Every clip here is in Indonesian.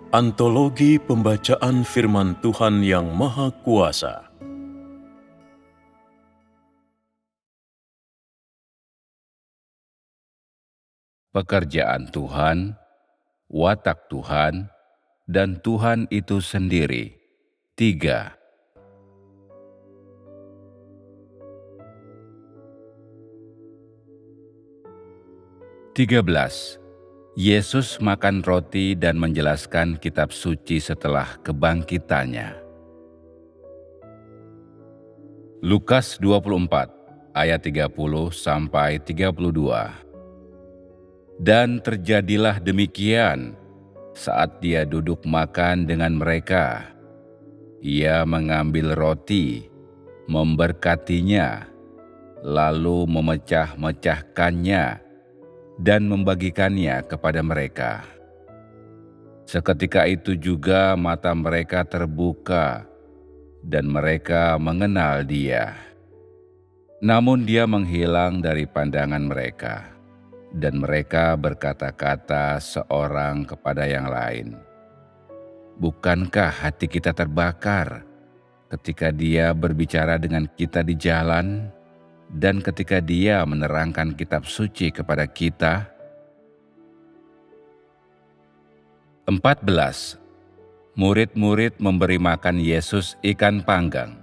Antologi Pembacaan Firman Tuhan yang Maha Kuasa. Pekerjaan Tuhan, watak Tuhan, dan Tuhan itu sendiri. 3. Yesus makan roti dan menjelaskan kitab suci setelah kebangkitannya. Lukas 24 ayat 30 sampai 32. Dan terjadilah demikian saat dia duduk makan dengan mereka. Ia mengambil roti, memberkatinya, lalu memecah-mecahkannya dan membagikannya kepada mereka. Seketika itu juga mata mereka terbuka dan mereka mengenal Dia. Namun Dia menghilang dari pandangan mereka, dan mereka berkata-kata seorang kepada yang lain, "Bukankah hati kita terbakar ketika Dia berbicara dengan kita di jalan, dan ketika Dia menerangkan kitab suci kepada kita?" 14. Murid-murid memberi makan Yesus ikan panggang.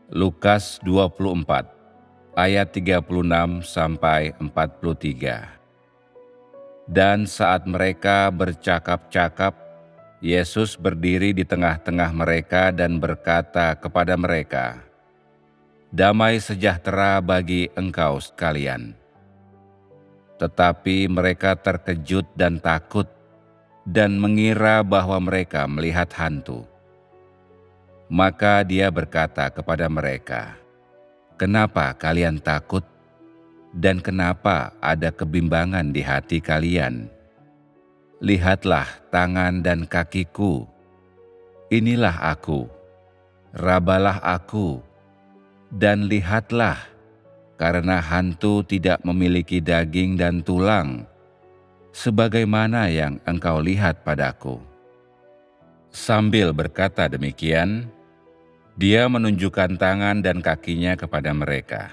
Lukas 24 ayat 36 sampai 43. Dan saat mereka bercakap-cakap, Yesus berdiri di tengah-tengah mereka dan berkata kepada mereka, "Damai sejahtera bagi engkau sekalian." Tetapi mereka terkejut dan takut dan mengira bahwa mereka melihat hantu. Maka Dia berkata kepada mereka, "Kenapa kalian takut? Dan kenapa ada kebimbangan di hati kalian? Lihatlah tangan dan kakiku. Inilah aku. Rabalah aku. Dan lihatlah, karena hantu tidak memiliki daging dan tulang, sebagaimana yang engkau lihat padaku." Sambil berkata demikian, Dia menunjukkan tangan dan kakinya kepada mereka.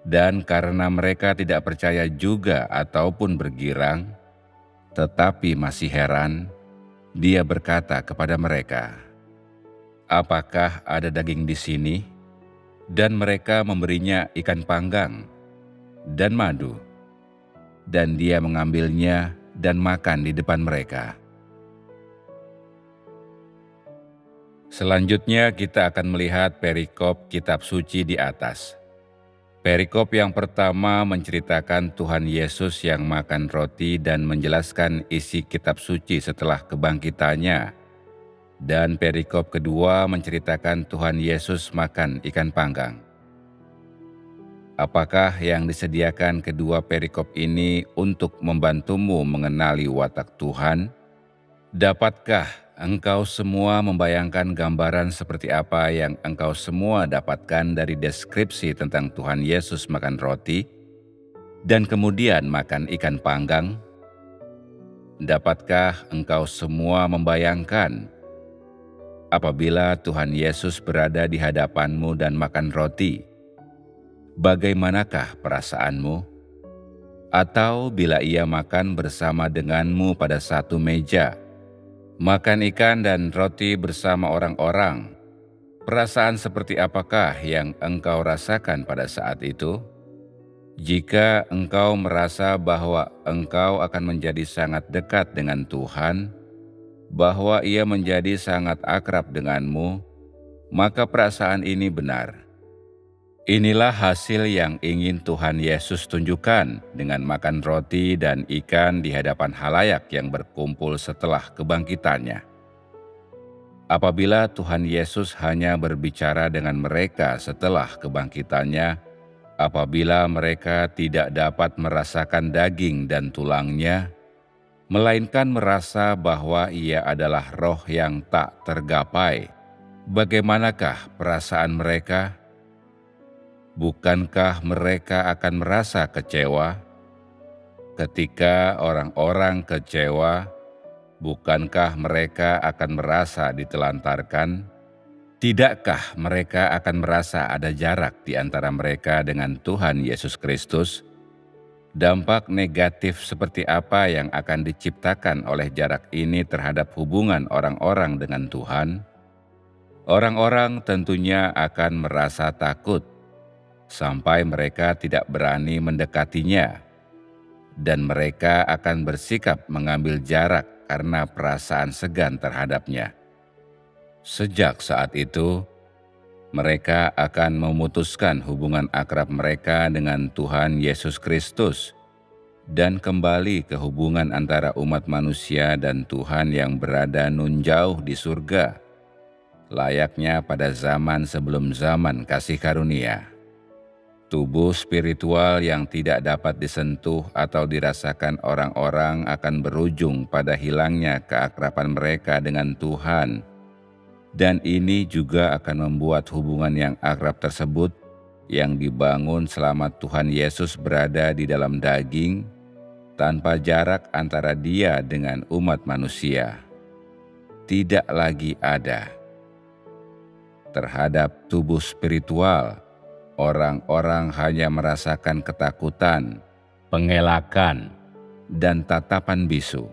Dan karena mereka tidak percaya juga ataupun bergirang, tetapi masih heran, Dia berkata kepada mereka, "Apakah ada daging di sini?" Dan mereka memberinya ikan panggang dan madu. Dan Dia mengambilnya dan makan di depan mereka. Selanjutnya kita akan melihat perikop kitab suci di atas. Perikop yang pertama menceritakan Tuhan Yesus yang makan roti dan menjelaskan isi kitab suci setelah kebangkitannya. Dan perikop kedua menceritakan Tuhan Yesus makan ikan panggang. Apakah yang disediakan kedua perikop ini untuk membantumu mengenali watak Tuhan? Dapatkah engkau semua membayangkan gambaran seperti apa yang engkau semua dapatkan dari deskripsi tentang Tuhan Yesus makan roti dan kemudian makan ikan panggang? Dapatkah engkau semua membayangkan apabila Tuhan Yesus berada di hadapanmu dan makan roti, bagaimanakah perasaanmu? Atau bila Ia makan bersama denganmu pada satu meja, makan ikan dan roti bersama orang-orang, perasaan seperti apakah yang engkau rasakan pada saat itu? Jika engkau merasa bahwa engkau akan menjadi sangat dekat dengan Tuhan, bahwa Ia menjadi sangat akrab denganmu, maka perasaan ini benar. Inilah hasil yang ingin Tuhan Yesus tunjukkan dengan makan roti dan ikan di hadapan halayak yang berkumpul setelah kebangkitannya. Apabila Tuhan Yesus hanya berbicara dengan mereka setelah kebangkitannya, apabila mereka tidak dapat merasakan daging dan tulangnya, melainkan merasa bahwa Ia adalah roh yang tak tergapai, bagaimanakah perasaan mereka? Bukankah mereka akan merasa kecewa? Ketika orang-orang kecewa, bukankah mereka akan merasa ditelantarkan? Tidakkah mereka akan merasa ada jarak di antara mereka dengan Tuhan Yesus Kristus? Dampak negatif seperti apa yang akan diciptakan oleh jarak ini terhadap hubungan orang-orang dengan Tuhan? Orang-orang tentunya akan merasa takut sampai mereka tidak berani mendekatinya, dan mereka akan bersikap mengambil jarak karena perasaan segan terhadapnya. Sejak saat itu, mereka akan memutuskan hubungan akrab mereka dengan Tuhan Yesus Kristus dan kembali ke hubungan antara umat manusia dan Tuhan yang berada nun jauh di surga, layaknya pada zaman sebelum zaman kasih karunia. Tubuh spiritual yang tidak dapat disentuh atau dirasakan orang-orang akan berujung pada hilangnya keakraban mereka dengan Tuhan. Dan ini juga akan membuat hubungan yang akrab tersebut yang dibangun selama Tuhan Yesus berada di dalam daging, tanpa jarak antara Dia dengan umat manusia, tidak lagi ada. Terhadap tubuh spiritual, orang-orang hanya merasakan ketakutan, pengelakan, dan tatapan bisu.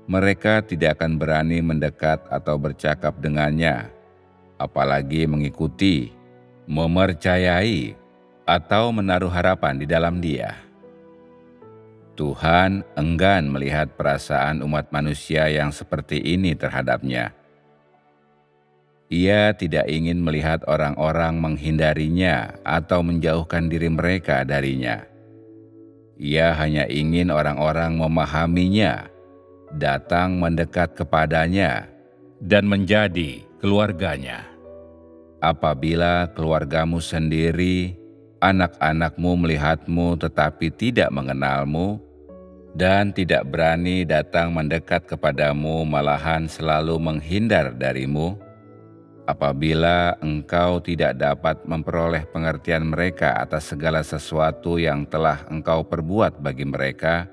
Mereka tidak akan berani mendekat atau bercakap dengannya, apalagi mengikuti, memercayai, atau menaruh harapan di dalam Dia. Tuhan enggan melihat perasaan umat manusia yang seperti ini terhadapnya. Ia tidak ingin melihat orang-orang menghindarinya atau menjauhkan diri mereka darinya. Ia hanya ingin orang-orang memahaminya, datang mendekat kepadanya, dan menjadi keluarganya. Apabila keluargamu sendiri, anak-anakmu melihatmu tetapi tidak mengenalmu, dan tidak berani datang mendekat kepadamu, malahan selalu menghindar darimu, apabila engkau tidak dapat memperoleh pengertian mereka atas segala sesuatu yang telah engkau perbuat bagi mereka,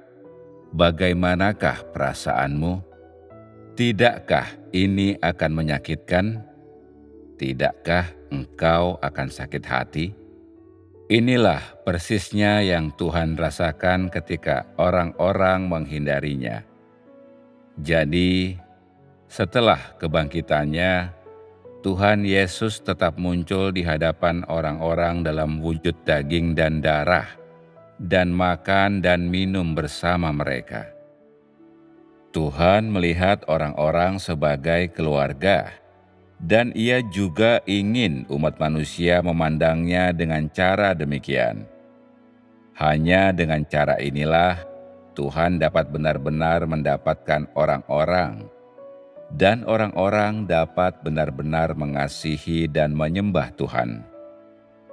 bagaimanakah perasaanmu? Tidakkah ini akan menyakitkan? Tidakkah engkau akan sakit hati? Inilah persisnya yang Tuhan rasakan ketika orang-orang menghindarinya. Jadi, setelah kebangkitannya, Tuhan Yesus tetap muncul di hadapan orang-orang dalam wujud daging dan darah, dan makan dan minum bersama mereka. Tuhan melihat orang-orang sebagai keluarga, dan Ia juga ingin umat manusia memandangnya dengan cara demikian. Hanya dengan cara inilah Tuhan dapat benar-benar mendapatkan orang-orang, dan orang-orang dapat benar-benar mengasihi dan menyembah Tuhan.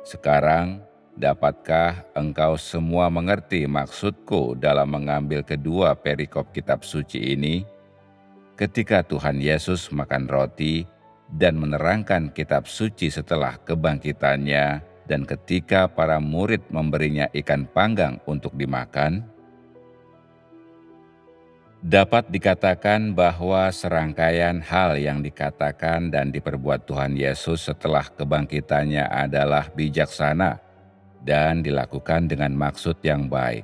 Sekarang, dapatkah engkau semua mengerti maksudku dalam mengambil kedua perikop kitab suci ini? Ketika Tuhan Yesus makan roti dan menerangkan kitab suci setelah kebangkitannya, dan ketika para murid memberinya ikan panggang untuk dimakan, dapat dikatakan bahwa serangkaian hal yang dikatakan dan diperbuat Tuhan Yesus setelah kebangkitannya adalah bijaksana dan dilakukan dengan maksud yang baik.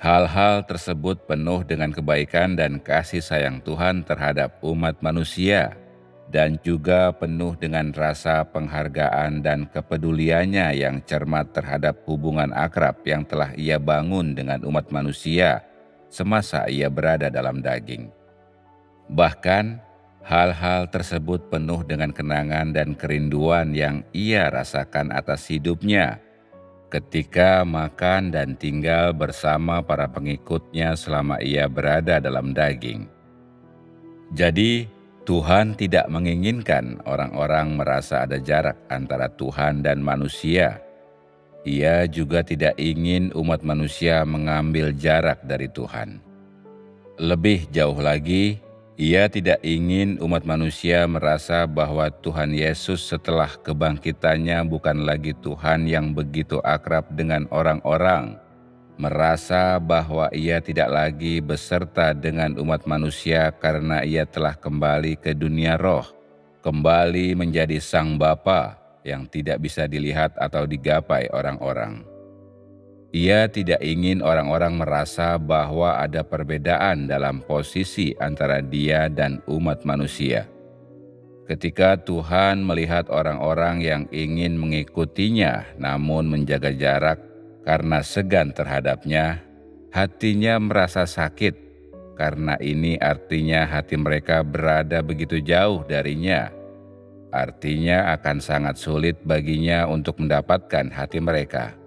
Hal-hal tersebut penuh dengan kebaikan dan kasih sayang Tuhan terhadap umat manusia, dan juga penuh dengan rasa penghargaan dan kepeduliannya yang cermat terhadap hubungan akrab yang telah Ia bangun dengan umat manusia semasa Ia berada dalam daging. Bahkan, hal-hal tersebut penuh dengan kenangan dan kerinduan yang Ia rasakan atas hidupnya ketika makan dan tinggal bersama para pengikutnya selama Ia berada dalam daging. Jadi, Tuhan tidak menginginkan orang-orang merasa ada jarak antara Tuhan dan manusia. Ia juga tidak ingin umat manusia mengambil jarak dari Tuhan. Lebih jauh lagi, Ia tidak ingin umat manusia merasa bahwa Tuhan Yesus setelah kebangkitannya bukan lagi Tuhan yang begitu akrab dengan orang-orang, merasa bahwa ia tidak lagi beserta dengan umat manusia karena ia telah kembali ke dunia roh, kembali menjadi Sang Bapa yang tidak bisa dilihat atau digapai orang-orang. Ia tidak ingin orang-orang merasa bahwa ada perbedaan dalam posisi antara dia dan umat manusia. Ketika Tuhan melihat orang-orang yang ingin mengikutinya namun menjaga jarak karena segan terhadapnya, hatinya merasa sakit karena ini artinya hati mereka berada begitu jauh darinya. Artinya akan sangat sulit baginya untuk mendapatkan hati mereka.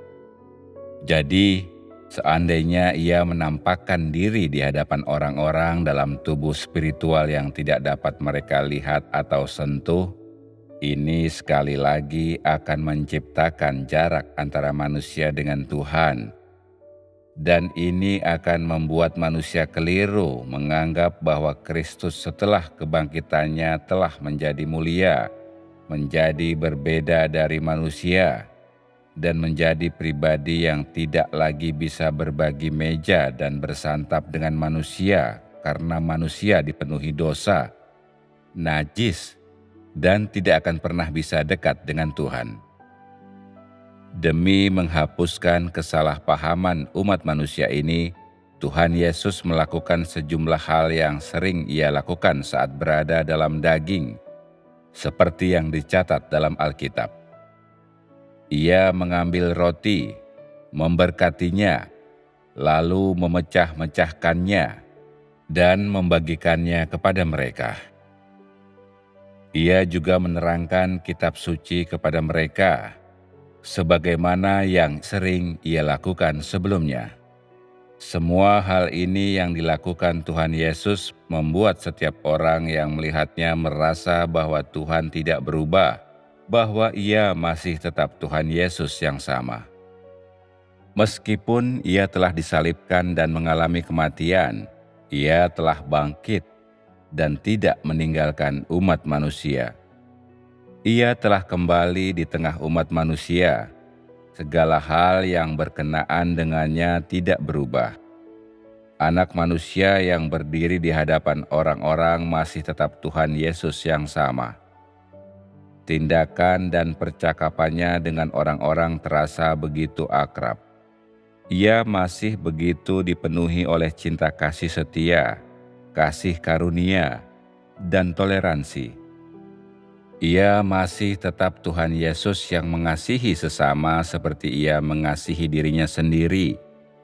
Jadi, seandainya ia menampakkan diri di hadapan orang-orang dalam tubuh spiritual yang tidak dapat mereka lihat atau sentuh, ini sekali lagi akan menciptakan jarak antara manusia dengan Tuhan. Dan ini akan membuat manusia keliru menganggap bahwa Kristus setelah kebangkitannya telah menjadi mulia, menjadi berbeda dari manusia, dan menjadi pribadi yang tidak lagi bisa berbagi meja dan bersantap dengan manusia karena manusia dipenuhi dosa, najis, dan tidak akan pernah bisa dekat dengan Tuhan. Demi menghapuskan kesalahpahaman umat manusia ini, Tuhan Yesus melakukan sejumlah hal yang sering ia lakukan saat berada dalam daging, seperti yang dicatat dalam Alkitab. Ia mengambil roti, memberkatinya, lalu memecah-mecahkannya, dan membagikannya kepada mereka. Ia juga menerangkan kitab suci kepada mereka, sebagaimana yang sering ia lakukan sebelumnya. Semua hal ini yang dilakukan Tuhan Yesus membuat setiap orang yang melihatnya merasa bahwa Tuhan tidak berubah, bahwa ia masih tetap Tuhan Yesus yang sama. Meskipun ia telah disalibkan dan mengalami kematian, ia telah bangkit dan tidak meninggalkan umat manusia. Ia telah kembali di tengah umat manusia. Segala hal yang berkenaan dengannya tidak berubah. Anak manusia yang berdiri di hadapan orang-orang masih tetap Tuhan Yesus yang sama. Tindakan dan percakapannya dengan orang-orang terasa begitu akrab. Ia masih begitu dipenuhi oleh cinta kasih setia, kasih karunia, dan toleransi. Ia masih tetap Tuhan Yesus yang mengasihi sesama seperti ia mengasihi dirinya sendiri,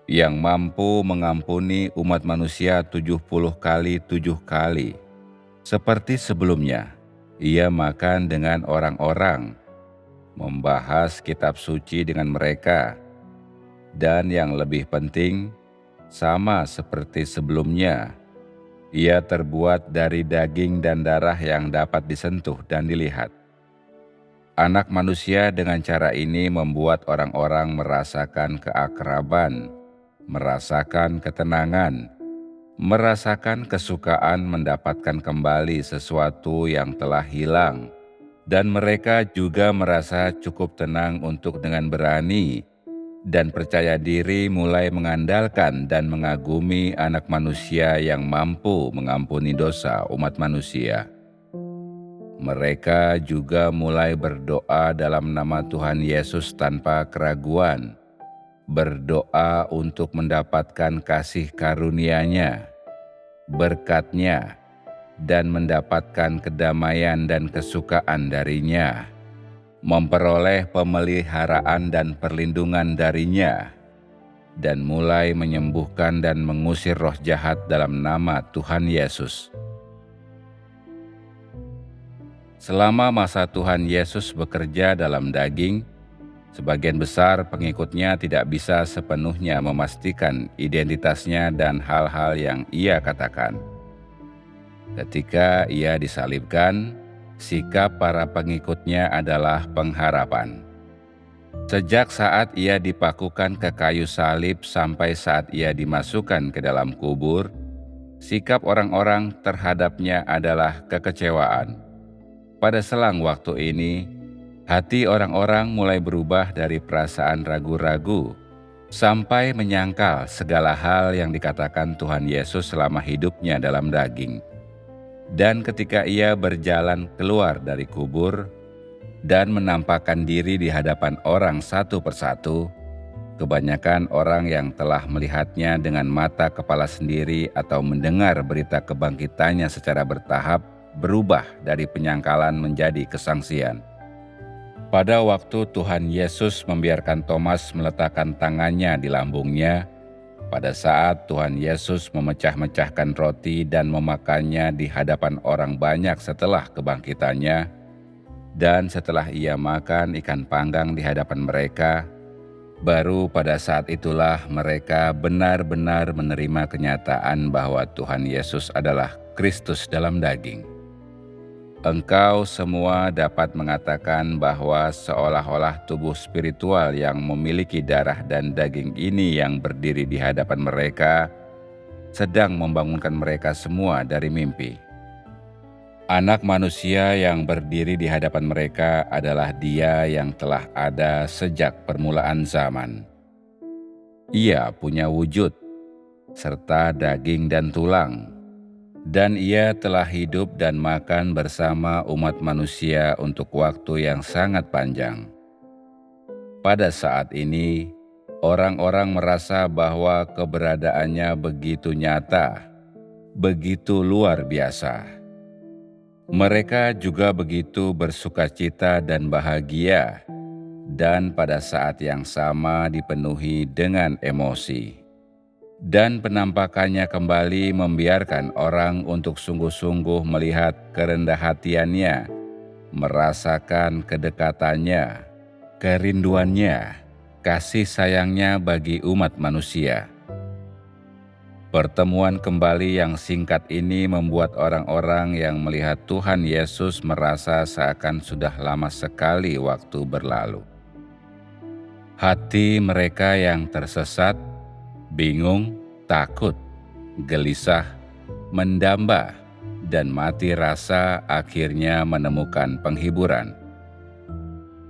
yang mampu mengampuni umat manusia 70 kali 7 kali. Seperti sebelumnya, ia makan dengan orang-orang, membahas kitab suci dengan mereka, dan yang lebih penting, sama seperti sebelumnya, ia terbuat dari daging dan darah yang dapat disentuh dan dilihat. Anak manusia dengan cara ini membuat orang-orang merasakan keakraban, merasakan ketenangan, merasakan kesukaan mendapatkan kembali sesuatu yang telah hilang, dan mereka juga merasa cukup tenang untuk dengan berani dan percaya diri mulai mengandalkan dan mengagumi Anak Manusia yang mampu mengampuni dosa umat manusia. Mereka juga mulai berdoa dalam nama Tuhan Yesus tanpa keraguan, berdoa untuk mendapatkan kasih karunia-Nya, berkat-Nya, dan mendapatkan kedamaian dan kesukaan dari-Nya, memperoleh pemeliharaan dan perlindungan dari-Nya, dan mulai menyembuhkan dan mengusir roh jahat dalam nama Tuhan Yesus. Selama masa Tuhan Yesus bekerja dalam daging, sebagian besar pengikutnya tidak bisa sepenuhnya memastikan identitasnya dan hal-hal yang ia katakan. Ketika ia disalibkan, sikap para pengikutnya adalah pengharapan. Sejak saat ia dipakukan ke kayu salib sampai saat ia dimasukkan ke dalam kubur, sikap orang-orang terhadapnya adalah kekecewaan. Pada selang waktu ini, hati orang-orang mulai berubah dari perasaan ragu-ragu sampai menyangkal segala hal yang dikatakan Tuhan Yesus selama hidupnya dalam daging. Dan ketika ia berjalan keluar dari kubur dan menampakkan diri di hadapan orang satu persatu, kebanyakan orang yang telah melihatnya dengan mata kepala sendiri atau mendengar berita kebangkitannya secara bertahap berubah dari penyangkalan menjadi kesangsian. Pada waktu Tuhan Yesus membiarkan Thomas meletakkan tangannya di lambungnya, pada saat Tuhan Yesus memecah-mecahkan roti dan memakannya di hadapan orang banyak setelah kebangkitannya, dan setelah ia makan ikan panggang di hadapan mereka, baru pada saat itulah mereka benar-benar menerima kenyataan bahwa Tuhan Yesus adalah Kristus dalam daging. Engkau semua dapat mengatakan bahwa seolah-olah tubuh spiritual yang memiliki darah dan daging ini yang berdiri di hadapan mereka sedang membangunkan mereka semua dari mimpi. Anak manusia yang berdiri di hadapan mereka adalah Dia yang telah ada sejak permulaan zaman. Ia punya wujud, serta daging dan tulang, dan Ia telah hidup dan makan bersama umat manusia untuk waktu yang sangat panjang. Pada saat ini, orang-orang merasa bahwa keberadaannya begitu nyata, begitu luar biasa. Mereka juga begitu bersukacita dan bahagia, dan pada saat yang sama dipenuhi dengan emosi. Dan penampakannya kembali membiarkan orang untuk sungguh-sungguh melihat kerendah hatiannya, merasakan kedekatannya, kerinduannya, kasih sayangnya bagi umat manusia. Pertemuan kembali yang singkat ini membuat orang-orang yang melihat Tuhan Yesus merasa seakan sudah lama sekali waktu berlalu. Hati mereka yang tersesat, bingung, takut, gelisah, mendamba, dan mati rasa akhirnya menemukan penghiburan.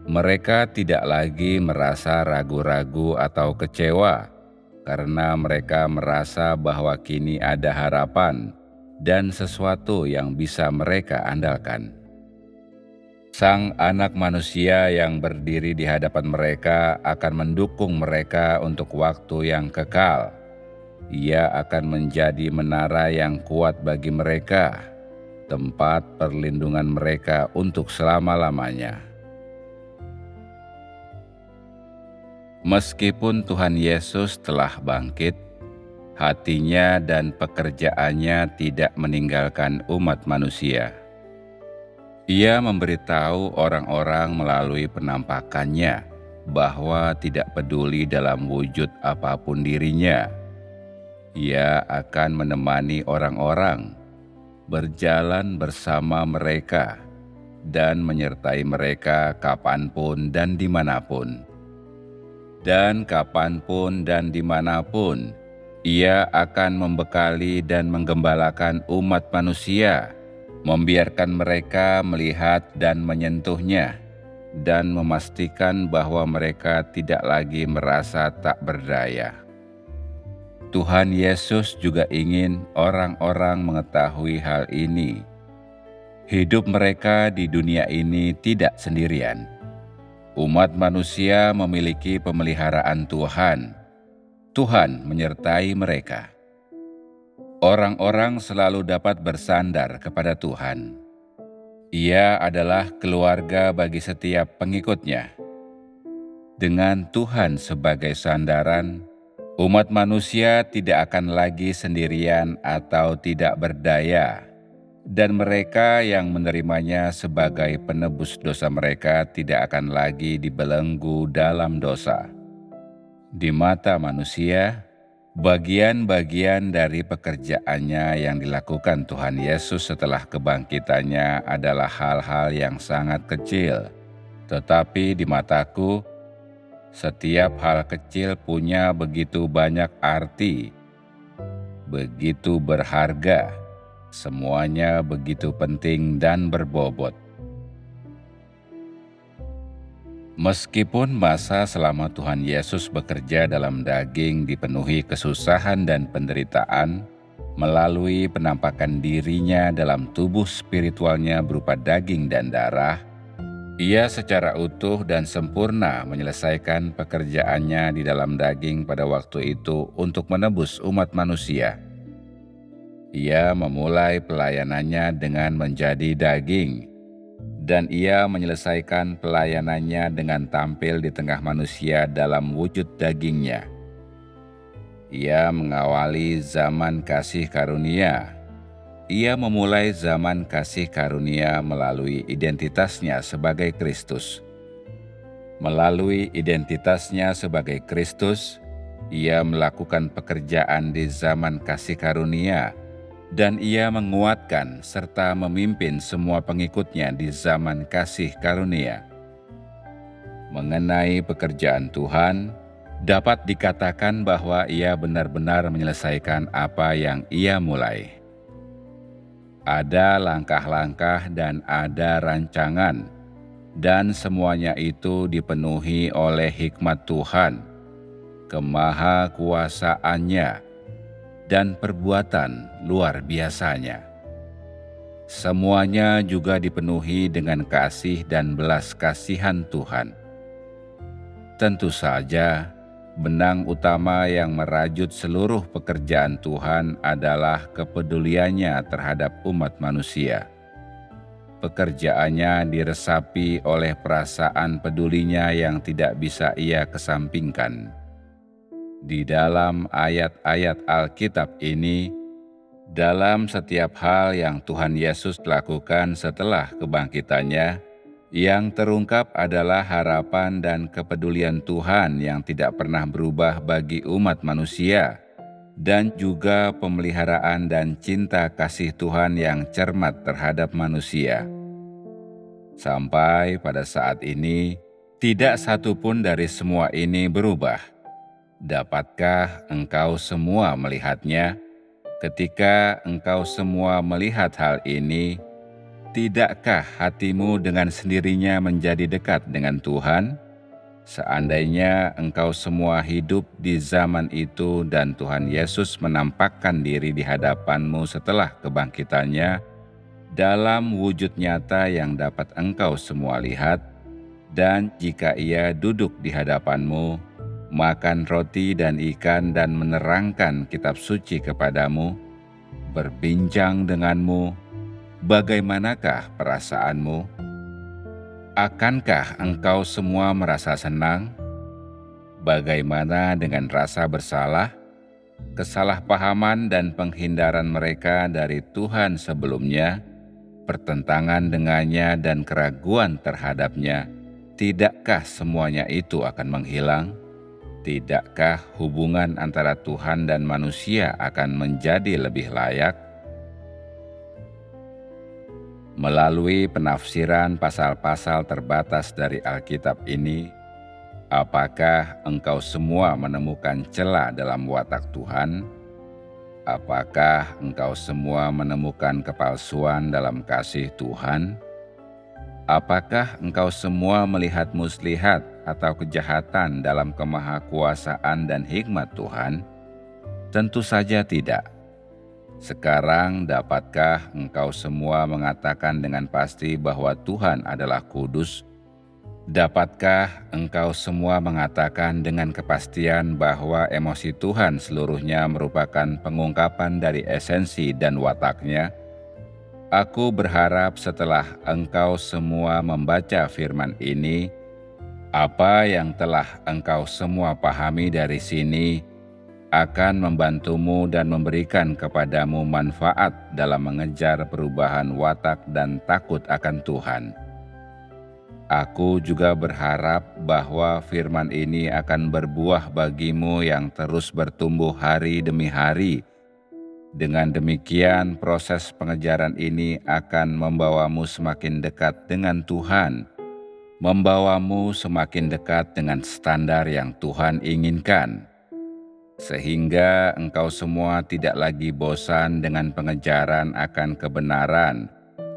Mereka tidak lagi merasa ragu-ragu atau kecewa, karena mereka merasa bahwa kini ada harapan dan sesuatu yang bisa mereka andalkan. Sang Anak Manusia yang berdiri di hadapan mereka akan mendukung mereka untuk waktu yang kekal. Ia akan menjadi menara yang kuat bagi mereka, tempat perlindungan mereka untuk selama-lamanya. Meskipun Tuhan Yesus telah bangkit, hatinya dan pekerjaannya tidak meninggalkan umat manusia. Ia memberitahu orang-orang melalui penampakannya bahwa tidak peduli dalam wujud apapun dirinya. Ia akan menemani orang-orang, berjalan bersama mereka, dan menyertai mereka kapanpun dan dimanapun. Dan kapanpun dan dimanapun, Ia akan membekali dan menggembalakan umat manusia, membiarkan mereka melihat dan menyentuhnya, dan memastikan bahwa mereka tidak lagi merasa tak berdaya. Tuhan Yesus juga ingin orang-orang mengetahui hal ini. Hidup mereka di dunia ini tidak sendirian. Umat manusia memiliki pemeliharaan Tuhan. Tuhan menyertai mereka. Orang-orang selalu dapat bersandar kepada Tuhan. Ia adalah keluarga bagi setiap pengikutnya. Dengan Tuhan sebagai sandaran, umat manusia tidak akan lagi sendirian atau tidak berdaya, dan mereka yang menerimanya sebagai penebus dosa mereka tidak akan lagi dibelenggu dalam dosa. Di mata manusia, bagian-bagian dari pekerjaannya yang dilakukan Tuhan Yesus setelah kebangkitannya adalah hal-hal yang sangat kecil. Tetapi di mataku, setiap hal kecil punya begitu banyak arti, begitu berharga, semuanya begitu penting dan berbobot. Meskipun masa selama Tuhan Yesus bekerja dalam daging dipenuhi kesusahan dan penderitaan, melalui penampakan dirinya dalam tubuh spiritualnya berupa daging dan darah, ia secara utuh dan sempurna menyelesaikan pekerjaannya di dalam daging pada waktu itu untuk menebus umat manusia. Ia memulai pelayanannya dengan menjadi daging, dan ia menyelesaikan pelayanannya dengan tampil di tengah manusia dalam wujud dagingnya. Ia mengawali zaman kasih karunia. Ia memulai zaman kasih karunia melalui identitasnya sebagai Kristus. Melalui identitasnya sebagai Kristus, ia melakukan pekerjaan di zaman kasih karunia, dan ia menguatkan serta memimpin semua pengikutnya di zaman kasih karunia. Mengenai pekerjaan Tuhan, dapat dikatakan bahwa ia benar-benar menyelesaikan apa yang ia mulai. Ada langkah-langkah dan ada rancangan, dan semuanya itu dipenuhi oleh hikmat Tuhan, kemahakuasaannya, dan perbuatan luar biasanya. Semuanya juga dipenuhi dengan kasih dan belas kasihan Tuhan. Tentu saja, benang utama yang merajut seluruh pekerjaan Tuhan adalah kepeduliannya terhadap umat manusia. Pekerjaannya diresapi oleh perasaan pedulinya yang tidak bisa ia kesampingkan. Di dalam ayat-ayat Alkitab ini, dalam setiap hal yang Tuhan Yesus lakukan setelah kebangkitannya, yang terungkap adalah harapan dan kepedulian Tuhan yang tidak pernah berubah bagi umat manusia, dan juga pemeliharaan dan cinta kasih Tuhan yang cermat terhadap manusia. Sampai pada saat ini, tidak satu pun dari semua ini berubah. Dapatkah engkau semua melihatnya? Ketika engkau semua melihat hal ini, tidakkah hatimu dengan sendirinya menjadi dekat dengan Tuhan? Seandainya engkau semua hidup di zaman itu dan Tuhan Yesus menampakkan diri di hadapanmu setelah kebangkitannya, dalam wujud nyata yang dapat engkau semua lihat, dan jika ia duduk di hadapanmu, makan roti dan ikan dan menerangkan kitab suci kepadamu, berbincang denganmu, bagaimanakah perasaanmu? Akankah engkau semua merasa senang? Bagaimana dengan rasa bersalah, kesalahpahaman dan penghindaran mereka dari Tuhan sebelumnya, pertentangan dengannya dan keraguan terhadapnya? Tidakkah semuanya itu akan menghilang? Tidakkah hubungan antara Tuhan dan manusia akan menjadi lebih layak? Melalui penafsiran pasal-pasal terbatas dari Alkitab ini, apakah engkau semua menemukan celah dalam watak Tuhan? Apakah engkau semua menemukan kepalsuan dalam kasih Tuhan? Apakah engkau semua melihat muslihat atau kejahatan dalam kemahakuasaan dan hikmat Tuhan? Tentu saja tidak. Sekarang dapatkah engkau semua mengatakan dengan pasti bahwa Tuhan adalah kudus? Dapatkah engkau semua mengatakan dengan kepastian bahwa emosi Tuhan seluruhnya merupakan pengungkapan dari esensi dan wataknya? Aku berharap setelah engkau semua membaca firman ini, apa yang telah engkau semua pahami dari sini akan membantumu dan memberikan kepadamu manfaat dalam mengejar perubahan watak dan takut akan Tuhan. Aku juga berharap bahwa firman ini akan berbuah bagimu yang terus bertumbuh hari demi hari. Dengan demikian, proses pengejaran ini akan membawamu semakin dekat dengan Tuhan, membawamu semakin dekat dengan standar yang Tuhan inginkan, sehingga engkau semua tidak lagi bosan dengan pengejaran akan kebenaran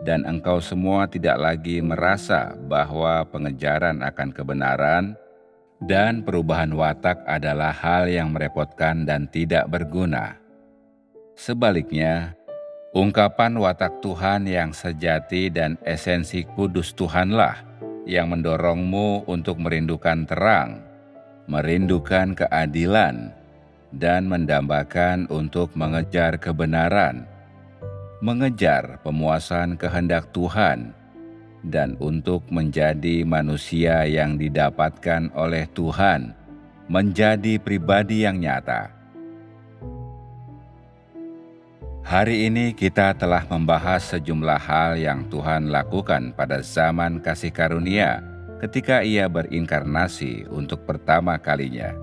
dan engkau semua tidak lagi merasa bahwa pengejaran akan kebenaran dan perubahan watak adalah hal yang merepotkan dan tidak berguna. Sebaliknya, ungkapan watak Tuhan yang sejati dan esensi kudus Tuhanlah yang mendorongmu untuk merindukan terang, merindukan keadilan, dan mendambakan untuk mengejar kebenaran, mengejar pemuasan kehendak Tuhan, dan untuk menjadi manusia yang didapatkan oleh Tuhan, menjadi pribadi yang nyata. Hari ini kita telah membahas sejumlah hal yang Tuhan lakukan pada zaman kasih karunia ketika Ia berinkarnasi untuk pertama kalinya.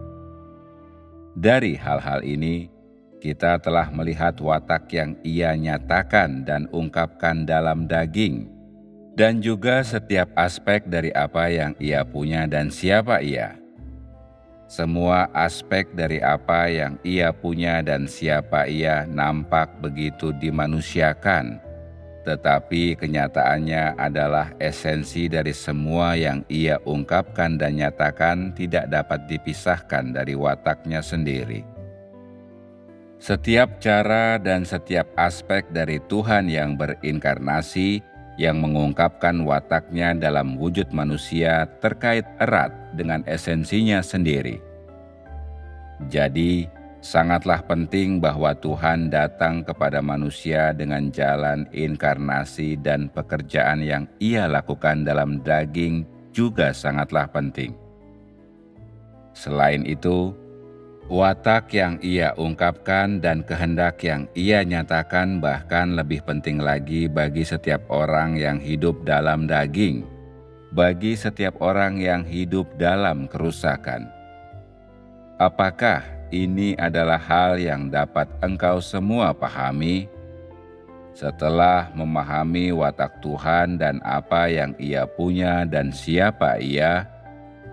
Dari hal-hal ini, kita telah melihat watak yang Ia nyatakan dan ungkapkan dalam daging, dan juga setiap aspek dari apa yang Ia punya dan siapa Ia. Semua aspek dari apa yang Ia punya dan siapa Ia nampak begitu dimanusiakan, tetapi kenyataannya adalah esensi dari semua yang Ia ungkapkan dan nyatakan tidak dapat dipisahkan dari wataknya sendiri. Setiap cara dan setiap aspek dari Tuhan yang berinkarnasi, yang mengungkapkan wataknya dalam wujud manusia terkait erat dengan esensinya sendiri. Jadi, sangatlah penting bahwa Tuhan datang kepada manusia dengan jalan inkarnasi dan pekerjaan yang Ia lakukan dalam daging juga sangatlah penting. Selain itu, watak yang Ia ungkapkan dan kehendak yang Ia nyatakan bahkan lebih penting lagi bagi setiap orang yang hidup dalam daging, bagi setiap orang yang hidup dalam kerusakan. Apakah ini adalah hal yang dapat engkau semua pahami? Setelah memahami watak Tuhan dan apa yang Ia punya dan siapa Ia,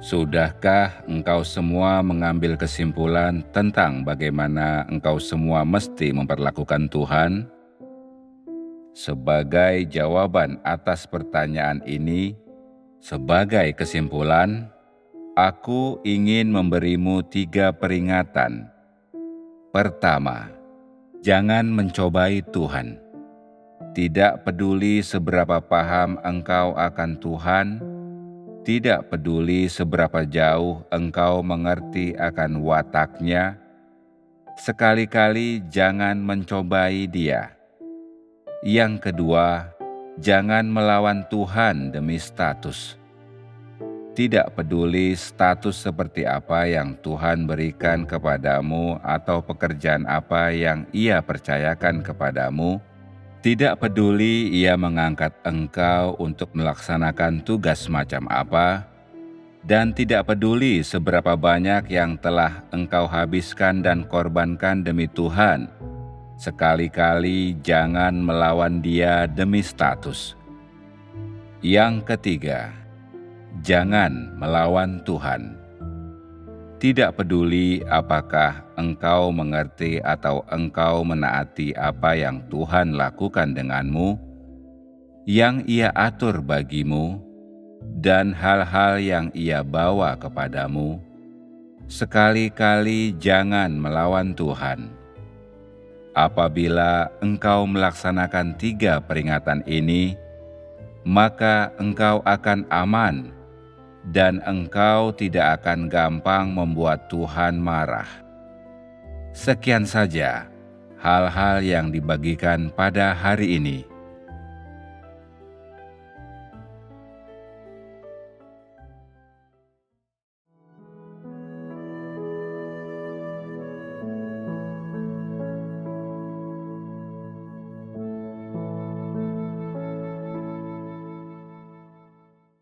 sudahkah engkau semua mengambil kesimpulan tentang bagaimana engkau semua mesti memperlakukan Tuhan? Sebagai jawaban atas pertanyaan ini, sebagai kesimpulan, aku ingin memberimu 3 peringatan. Pertama, jangan mencobai Tuhan. Tidak peduli seberapa paham engkau akan Tuhan, tidak peduli seberapa jauh engkau mengerti akan wataknya, sekali-kali jangan mencobai Dia. Yang kedua, jangan melawan Tuhan demi status. Tidak peduli status seperti apa yang Tuhan berikan kepadamu atau pekerjaan apa yang Ia percayakan kepadamu, tidak peduli Ia mengangkat engkau untuk melaksanakan tugas macam apa, dan tidak peduli seberapa banyak yang telah engkau habiskan dan korbankan demi Tuhan, sekali-kali jangan melawan Dia demi status. Yang ketiga, jangan melawan Tuhan. Tidak peduli apakah engkau mengerti atau engkau menaati apa yang Tuhan lakukan denganmu, yang Ia atur bagimu, dan hal-hal yang Ia bawa kepadamu, sekali-kali jangan melawan Tuhan. Apabila engkau melaksanakan 3 peringatan ini, maka engkau akan aman, dan engkau tidak akan gampang membuat Tuhan marah. Sekian saja hal-hal yang dibagikan pada hari ini.